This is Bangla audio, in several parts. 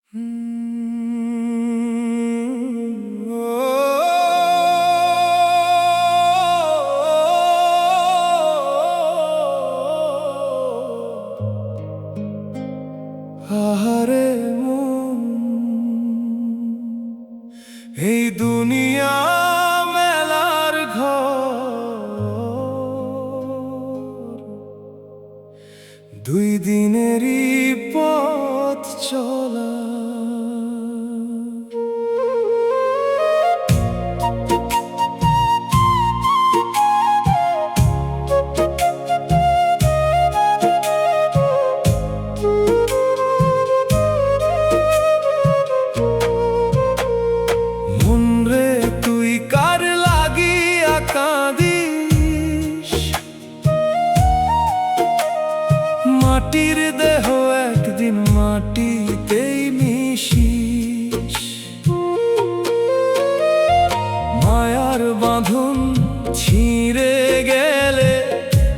আহারে মন, এই দুনিয়া মেলার ঘর, দুই দিনেরই পথ চলা। মাটির দেহ একদিন মাটিতেই মিশিস, মায়ার বাঁধন ছিঁড়ে গেলে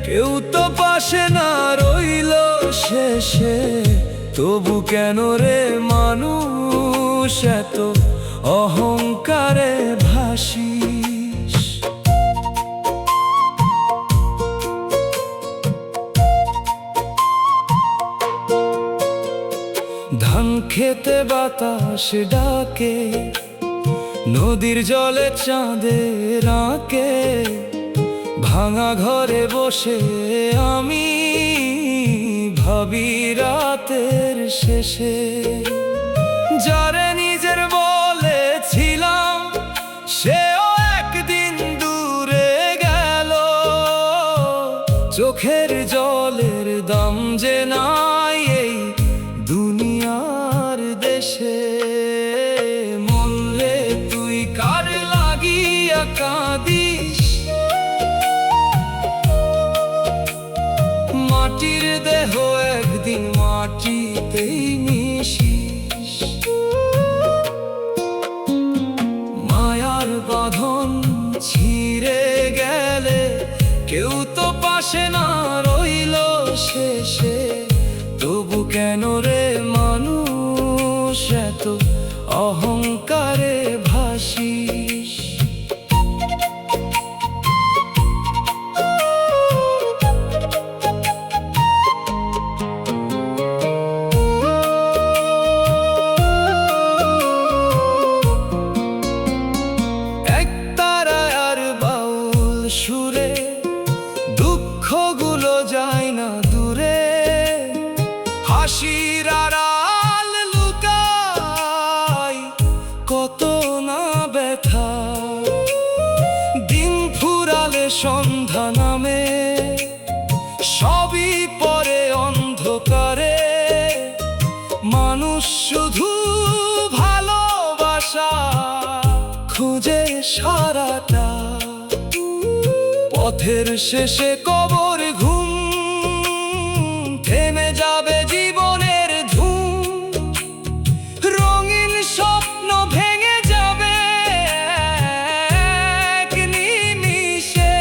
কেউ তো পাশে না রইল শেষে। তবু কেন রে মানুষ এত অহংকারে ভাসিস? ধান খেতে বাতাস ডাকে, নদীর জলে চাঁদের আঁকে, ভাঙা ঘরে বসে আমি ভাবি রাতের শেষে। যারে নিজের বলেছিলাম সেও একদিন দূরে গেল, চোখের জলের দাম যে নাই এই দুনিয়ার দেশে। মন রে তুই কার লাগিয়া কাঁদিস? মাটির দেহ একদিন মাটিতেই মিশিস, মায়ার বাঁধন ছিঁড়ে গেলে কেউ তো পাশে না রইল শেষে। তবু কেন রে মানুষ এত অহংকারে ভাসিস? একতারা আর বাউল সুরে দুঃখগুলো যায় না দূরে, হাসির আড়াল লুকাই কত না ব্যথা। দিন ফুরালে সন্ধ্যা নামে, সবই পরে অন্ধকারে। মানুষ শুধু ভালোবাসা খুঁজে সারাটা, পথের শেষে কবর ঘুম, থেমে যাবে জীবনের ধুম। রঙিন স্বপ্ন ভেঙে যাবে এক নিমিষে।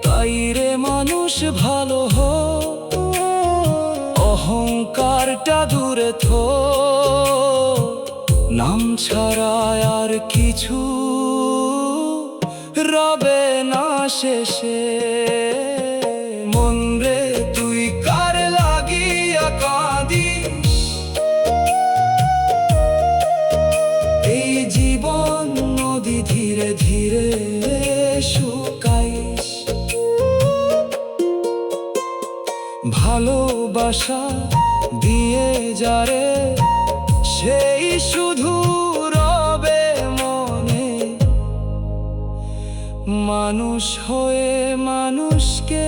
তাই রে মানুষ ভালো হো, অহংকারটা দূরে থো। নাম ছাড়া আর কিছু রবে না শেষে। মন রে তুই কার লাগিয়া কাঁদিস? এই জীবন নদী ধীরে ধীরে শুকাইস। ভালোবাসা দিয়ে যারে সেই শুধু রবে মনে। মানুষ হয়ে মানুষকে